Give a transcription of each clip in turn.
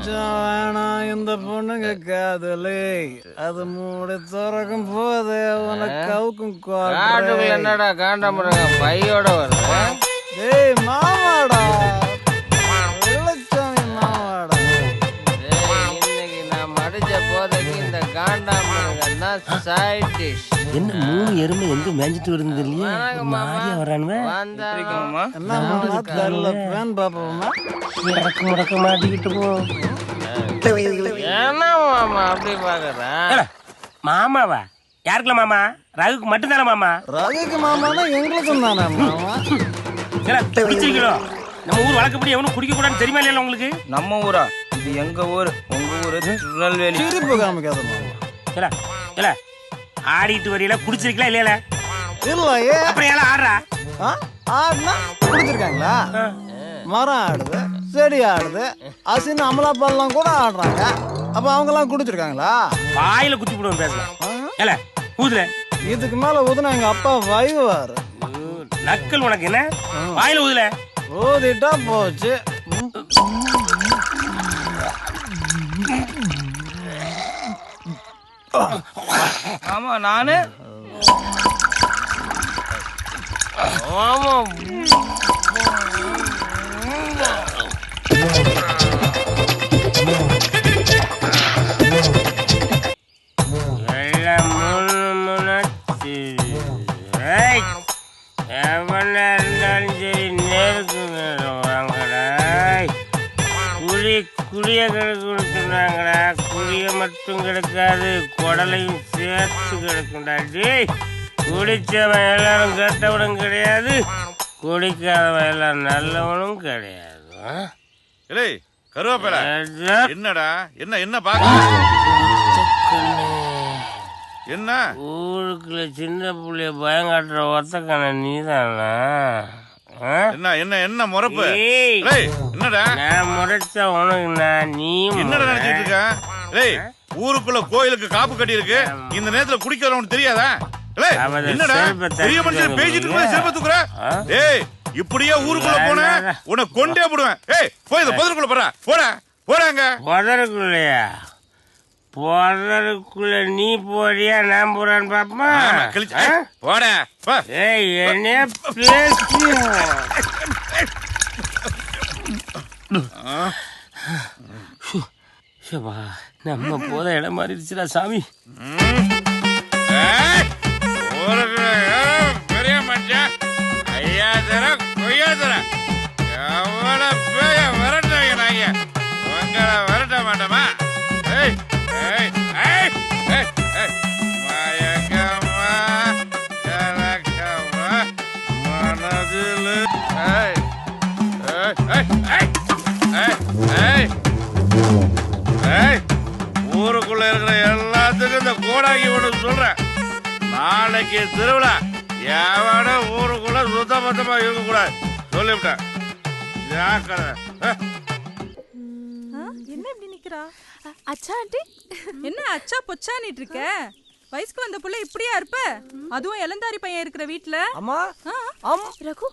வெளிச்சம் வேணாம் இந்த பொண்ணுங்க காதலே அது மூடி திறக்கும் போதே உனக்கு கவுக்கும் என்னடா காண்டாமுருங்க பையோட வருது. ஏய் மாமாடா வெளிச்சம் மாமாடா. இன்னைக்கு நான் மடிச்ச போதைக்கு இந்த காண்டாமுருங்க தான் சைட் டிஷ். என்ன 3 எருமை எங்க மேஞ்சிட்டு வருது இல்லையா? மாறியா வரானுவே. என்ன மாமா தெரியல பேன் பாப்போமா முடக்க மாட்டிக்கிட்டு போ. என்ன மாமா அப்படி பாக்குறேன்? மாமாவா? யாருக்குல மாமா? ரகுக்கு மட்டும்தானே மாமா? ரகுக்கு மாமானா எங்களுக்கும் தானே மாமா. குடிச்சிருக்கோம். நம்ம ஊர் வழக்கப்படி எவனும் குடிக்க கூடாதுன்னு தெரியுமா இல்லையா உங்களுக்கு? நம்ம ஊரா? இது எங்க ஊர். உங்க ஊரு திருநெல்வேலி. சிரிப்பு காமிக்காத மாமா. இல்ல ஆடிட்டு வரையில குடிச்சிருக்கலாம் இல்லையா? இல்லையே. அப்புறம் ஏன் ஆடுறா? ஆடுனா குடிச்சிருக்காங்களா? மரம் ஆடுது, செடி ஆடுது, அசின் அமலா பால்லாம் கூட ஆடுறாங்க. அப்ப அவங்க எல்லாம் குடிச்சிருக்காங்களா? வாயில குத்தி போடுவோம் பேசலாம். இல்ல ஊதுல இதுக்கு மேல ஊதுனா எங்க அப்பா வைவாரு. நக்கல் உனக்கு என்ன? வாயில ஊதுல ஊதிட்டா போச்சு. ஆமா நானு ஆமா குடிய கிடக்குறாங்கடா. குடிய மட்டும் கிடக்காது, குடலையும் சேர்த்து கிடக்குண்டா. குடிச்சவன் எல்லாரும் கெட்டவனும் கிடையாது, குடிக்காதவன் எல்லாம் நல்லவனும் கிடையாது. கருவாப்பேல என்னடா? என்ன என்ன பாக்க என்ன ஊருக்குள்ள சின்ன புள்ளைய பயங்காட்டுற ஒத்தக்கான நீதானா? என்ன என்ன என்ன முறப்பு? என்னடா நான் முறைச்ச உனக்கு நான் நீ என்னடா நினைச்சிட்டு இருக்க? ஊருக்குள்ள கோயிலுக்கு காப்பு கட்டி இருக்கு, இந்த நேரத்துல குடிக்கிறவனுக்கு தெரியாதா? என்னடா பெரிய மனுஷன் பேசிட்டு இருக்கும்போது செருப்பை தூக்குற? ஏய் இப்படியே ஊருக்குள்ள போன உன்னை கொண்டே போடுவேன். ஏய் போய் இந்த புதருக்குள்ள போறா. போடா போறாங்க. புதருக்குள்ளையா? புதருக்குள்ள நீ போறியா நான் போறான்னு பாப்பா? போட ஏய் என்ன பேசி நம்ம போத இடம் மாறிடுச்சுடா சாமி. பெரிய மனுஷன் ஐயா தர கொய்யா தர எவ்வளோ பேய விரட்டாங்க. நாங்க உங்களை விரட்ட மாட்டோமா? மயக்கமா கலக்கமா மனதில் ஊருக்குள்ள இருக்கிற எல்லாத்துக்கும் இந்த கோடாக்கி ஒன்று சொல்றேன். நாளைக்கு திருவிழா, எவன ஊருக்குள்ள சுத்த பத்தமா இருக்க கூடாது சொல்லிவிட்டேன். என்ன இப்படி நிக்கிறா? அச்சா ஆண்டி, என்ன அச்சா பொச்சானிட்டு இருக்க? வயசுக்கு வந்த புள்ள இப்படியா இருப்ப? அதுவும் இளந்தாரி பையன் இருக்கிற வீட்ல. அம்மா ரகு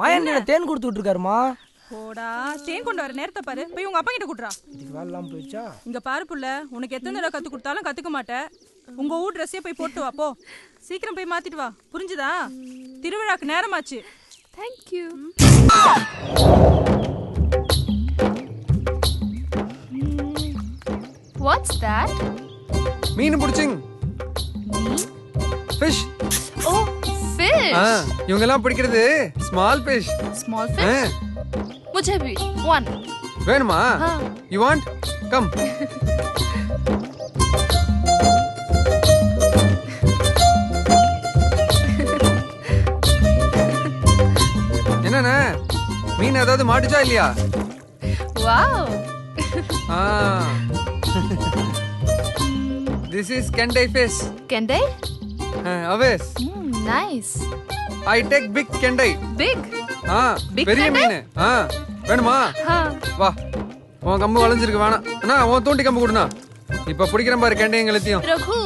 மாயன் தேன் கொடுத்துட்டு இருக்காருமா. போடா, தேன் கொண்டு வர நேரத்தை பாரு. போய் உங்க அப்பா கிட்ட குடுறா. இதுக்கு வேலாம் போயிச்சா? இங்க பாரு புள்ள, உனக்கு எத்தனை தடவை கத்து கொடுத்தாலும் கத்துக்க மாட்டேன். உங்க ஊர் ட்ரெஸ்ஸே போய் போட்டு வா போ. சீக்கிரம் போய் மாத்திட்டு வா, புரிஞ்சுதா? திருவிழாக்கு நேரமாச்சு. Thank you. What's that? மீன் பிடிச்சிங். ஃபிஷ். Oh, fish. இவங்க எல்லாம் பிடிக்கிறது ஸ்மால் ஃபிஷ். Small fish? मुझे भी one. வேணுமா? You want? Come. என்னண்ணே மீன் ஏதாவது மாட்டுச்சா இல்லையா? Wow. This is Kendai fish. Kendai? Always. Nice. I take big Kendai. Big? Big பெரிய மீன். வேணுமா? வா. உன் கம்பு வளைஞ்சிருக்கு வேணாம். அண்ணா உன் தூண்டி கம்பு கொடுண்ணா. இப்ப பிடிக்கிறேன் பாரு கேண்டையும் எல்லாத்தையும். रघु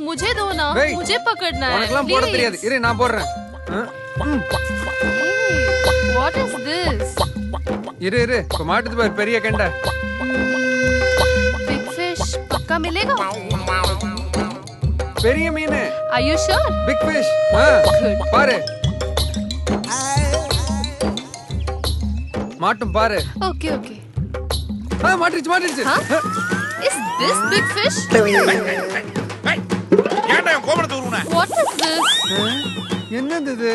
मुझे दो ना, मुझे पकड़ना है. உனக்கெல்லாம் போட தெரியாது. இரு நான் போடுறேன். What is this? இரு இப்ப மாட்டுது பாரு பெரிய கெண்டை. मिलेगा? பெரிய மீன். Are you sure? Big fish. பாரு. மாட்டும் பாரு. Okay, okay. மாட்டிருச்சு. Is this big fish? ஏன்டா கோமணத்தை உருவுன? What is this? என்னது இது?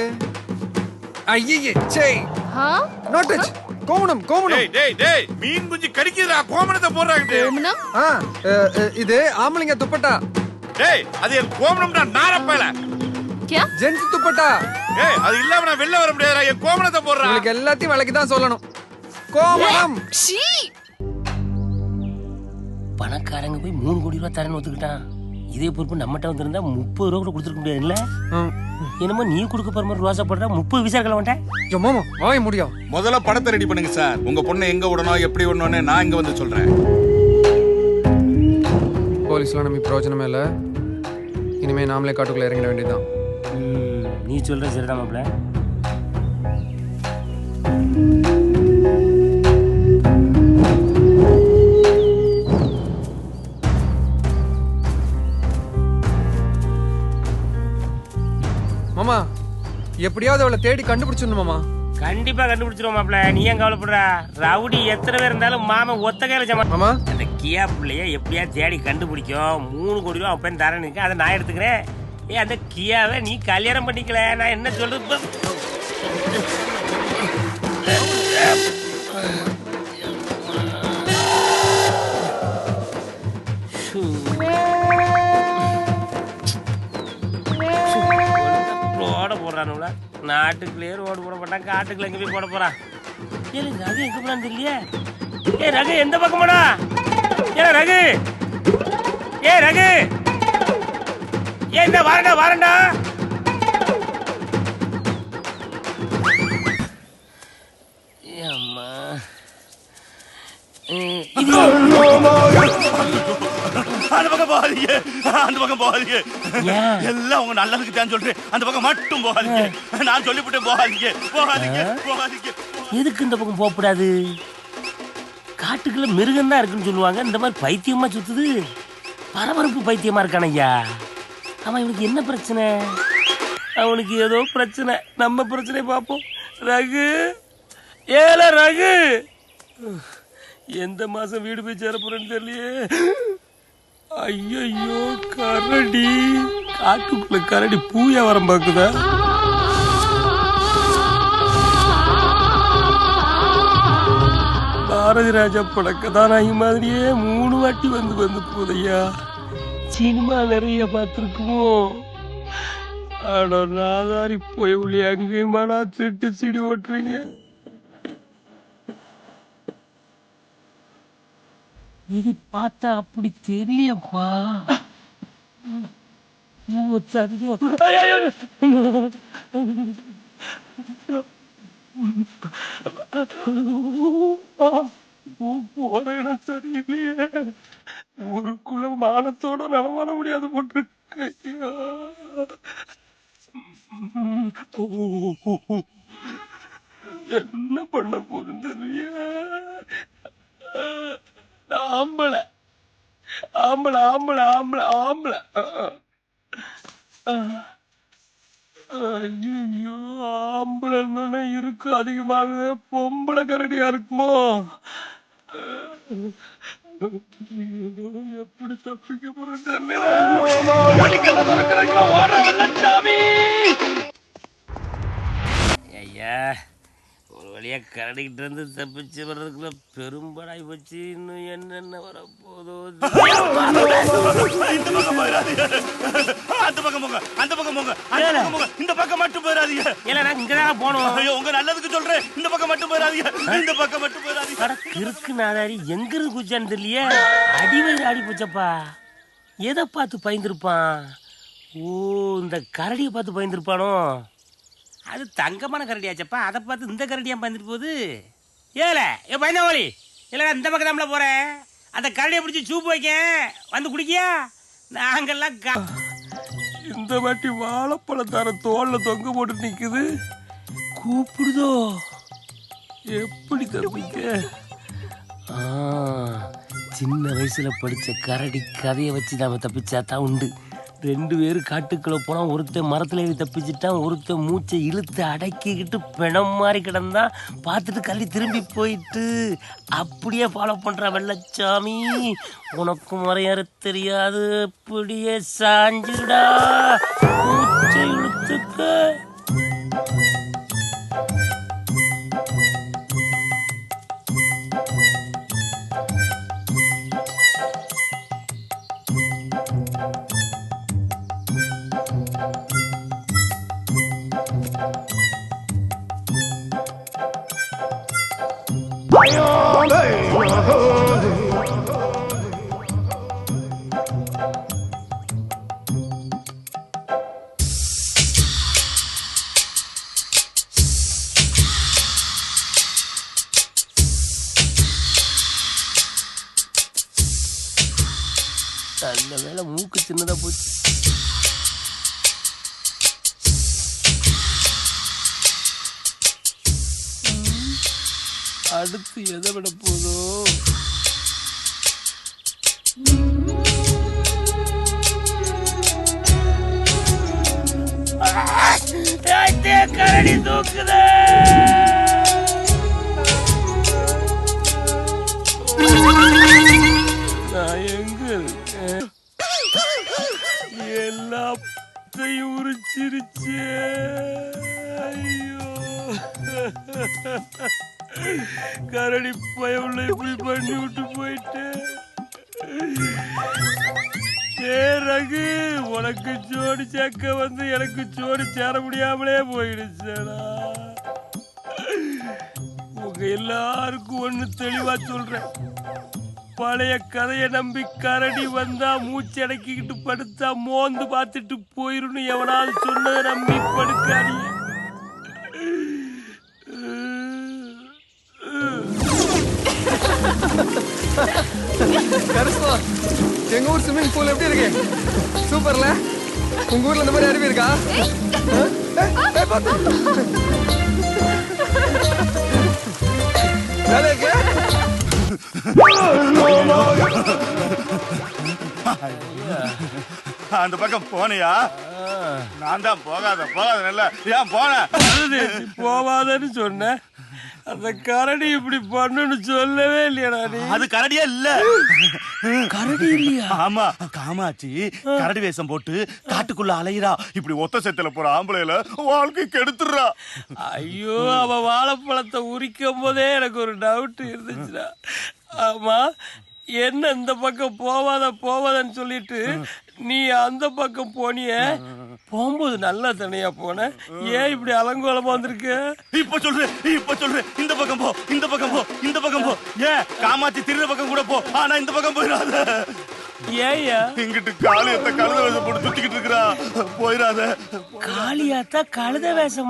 ஐயே சே. No touch. கோமணம். டேய் மீன் குஞ்சு கடிக்குதுடா, கோமணத்தை போடுறாங்க. कोमनम? இது ஆம்பளைங்க துப்பட்டா. டேய் அது என் கோமணம்டா, நாரப்பையில. क्या? ஜென்ஸ் துப்பட்டா. ஏய் அது இல்லாம நான் வெளில வர முடியாதுடா, என் கோமணத்தை போடுறா. உங்களுக்கு எல்லாத்தையும் விலைக்கு தான் சொல்லணும். கோமணம். शी! பணக்காரங்க போய் 3 கோடி ரூபாய் தரேன்னு ஒத்துக்கிட்டான். இதே பொறுப்பு நம்மகிட்ட வந்திருந்தா 30 ரூபா கூட கொடுத்துருக்க முடியாது இல்ல? என்னமோ நீ கொடுக்க போற மாதிரி ரோசா போடுற, 30 விசா இருக்கலாம் வந்துட்டேன். மாமா வாய முடியும். முதல்ல படத்தை ரெடி பண்ணுங்க சார். உங்க பொண்ணை எங்க விடணும், எப்படி விடணும்னு நான் இங்க வந்து சொல்றேன். போலீஸ்லாம் நம்ம பிரயோஜனமே இல்லை. இனிமே நாமளே காட்டுக்குள்ள இறங்கிட வேண்டியதுதான். நீ சொல்ற சரிதான் மாப்ள. மாமா எப்படியாவது அவளை தேடி கண்டுபிடிச்சிடணும் மாமா. கண்டிப்பா கண்டுபிடிச்சிருவோம் மாப்ள, நீ ஏன் கவலைப்படுற? ரவுடி எத்தனை பேர் இருந்தாலும் மாமா ஒத்த கையில ஜமா. மாமா அந்த கியா பிள்ளைய எப்படியா தேடி கண்டுபிடிக்கும். 3 கோடி ரூபா அப்பன் தரேன்னு இருக்கு, அதை நான் எடுத்துக்கிறேன். அந்த கியாவை நீ கல்யாணம் பண்ணிக்கல, நான் என்ன சொல்றது? ரோட போடுறானுல, நாட்டுக்குள்ளேயே ரோடு போட மாட்டான், காட்டுக்குள்ள எங்க போய் போட போறான். ஏன் ரகு எங்க போறான்னு தெரியலையே. ஏ ரகு எந்த பக்கம் போனா? ஏ ரகு, ஏ ரகு, ஏ இந்த வரண்டா. அம்மா அந்த பக்கம் போகாதீங்க, அந்த பக்கம் போகாதீங்க. எல்லாம் உங்க நல்லதுக்கு தான் சொல்றேன், அந்த பக்கம் மட்டும் போகாதீங்க. நான் சொல்லிவிட்டேன், போகாதீங்க. எதுக்கு இந்த பக்கம் போகக்கூடாது? காட்டுக்குள்ள மிருகம் தான் இருக்குன்னு சொல்லுவாங்க. இந்த மாதிரி பைத்தியமா சுத்துது, பரபரப்பு பைத்தியமா இருக்கான ஐயா. அவன் இவனுக்கு என்ன பிரச்சனை? அவனுக்கு ஏதோ பிரச்சனை. நம்ம பிரச்சனை பார்ப்போம். ரகு, ஏல ரகு, எந்த மாசம் வீடு போய் சேர போறேன்னு தெரியலையே. ஐயோ கரடி, காட்டுக்குள்ள கரடி பூயா வரம் பாக்குதா? பாரதி ராஜா பட கதாநாயகி மாதிரியே 3 வாட்டி வந்து போதையா. சினிமா நிறைய பார்த்துருக்குமோ? ஆனா நாதாரி போய் உள்ளி அங்கேயுமா நான் திட்டு சிடி ஓட்டுறீங்க. இது பார்த்தா அப்படி தெரியப்பா. போற இடம் சரியில்லையே. ஊருக்குள்ள மானத்தோட நடமாட முடியாது போட்டிருக்கு. என்ன பண்ண போதும் தெரியல. ஆம்பளை ஆம்பளை ஆம்பளை ஆம்பளை ஆம்பளை. ஐயோ ஆம்பளை என்னன்னா இருக்கு அதிகமாக, பொம்பளை கரடியா இருக்குமோ? எப்படி தப்பிக்க போறேன் ஐயா. ஒரு வழியா கரடிக்கிட்டு இருந்து தப்பிச்சு வர்றதுக்குள்ள பெரும்படாய் போச்சு. இன்னும் என்னென்ன வரப்போதோ. இந்த பக்கம் மட்டும் போயிடாதீங்க. இங்கதான் போனோம். உங்க நல்லதுக்கு சொல்றேன், இந்த பக்கம் மட்டும் போயிடாதீங்க. இந்த பக்கம் மட்டும் போயிடாதீங்க. இருக்கு நாதாரி எங்க இருந்து குச்சான்னு தெரியலையே. அடிவயிறு ஆடி போச்சப்பா. எதை பார்த்து பயந்துருப்பான்? ஓ, இந்த கரடியை பார்த்து பயந்துருப்பானோ? அது தங்கமான கரடியாச்சப்பா, அதை பார்த்து இந்த கரடியா பயந்துட்டு போகுது. ஏல ஏ பயந்தாவளி, இல்லை இந்த பக்கம் தாம்ல போறேன். அந்த கரடியை பிடிச்சி சூப்பு வைக்க வந்து குடிக்கியா? நாங்கெல்லாம் இந்த வாட்டி வாழைப்பழத்தார தோல்ல தொங்க போட்டு நிக்குது. கூப்பிடுதோ? எப்படி தப்பிக்க? சின்ன வயசுல படிச்ச கரடி கதையை வச்சு நாம தப்பிச்சா தான் உண்டு. 2 பேரும் காட்டுக்குள்ள போனா ஒருத்தன் மரத்துல ஏறி தப்பிச்சுட்டான், ஒருத்தன் மூச்சை இழுத்து அடக்கிக்கிட்டு பிணம் மாதிரி கிடந்தான். பார்த்துட்டு கள்ளி திரும்பி போயிட்டு அப்படியே ஃபாலோ பண்ற வெள்ளச்சாமி. உனக்கும் வரையற தெரியாது, அப்படியே சாஞ்சிருடா, மூச்சை இழுத்துக்க. நல்ல வேளை மூக்கு சின்னதா போச்சு. அடுத்து எதை விட போதோ? கரடி தூக்குதே. நான் எங்க இருக்கேன்? எல்லாத்தையும் உரிச்சிருச்சு. ஐயோ, கரடி பயவுள்ள இப்படி பண்ணி விட்டு போயிட்டு. ரகு, உனக்கு ஜோடி சேர்க்க வந்து எனக்கு ஜோடி சேர முடியாமலே போயிடுச்சடா. உங்க எல்லாருக்கும் ஒண்ணு தெளிவா சொல்றேன். பழைய கதையை நம்பி கரடி வந்தா மூச்சடக்கிக்கிட்டு படுத்தா மோந்து பார்த்துட்டு போயிருந்து எவனாவது சொன்னதை நம்பி படுக்காதீங்க. கருப்பா, எங்க ஊர் ஸ்விம்மிங் பூல் எப்படி இருக்கு? சூப்பர்ல. உங்க ஊர்ல இந்த மாதிரி அருவி இருக்கா? வேலை இருக்கு. அந்த பக்கம் போனியா? நான் தான் போகாத நல்ல ஏன் போன? போவாதன்னு சொன்ன. அந்த கரடி இப்படி பண்ணுன்னு சொல்லவே இல்லையா? அது கரடியா இல்ல. கரடி இல்லையா? ஆமா, காமாட்சி கரடி வேஷம் போட்டு காட்டுக்குள்ள அலையிறா. இப்படி ஒத்த செத்துல போற ஆம்பளையில வாழ்க்கை கெடுத்துடுறா. ஐயோ, அவ வாழைப்பழத்தை உரிக்கும் போதே எனக்கு ஒரு டவுட் இருந்துச்சுடா. ஆமா, என்ன இந்த பக்கம் போவாதன்னு சொல்லிட்டு நீ அந்த பக்கம் போனிய? போகும்போது நல்லா தனியா போன, ஏன் இப்படி அலங்கோலமா வந்திருக்க? இப்ப சொல்றேன். இந்த பக்கம் போ. ஏன் காமாட்சி திருட பக்கம் கூட போ, ஆனா இந்த பக்கம் போயிடாத. ஏயா? இங்கிட்டு காளியத்தை கழுத வேஷம் போட்டு சுத்திக்கிட்டு இருக்கிறா, போயிடாத. காளியாத்தா கழுத வேஷம்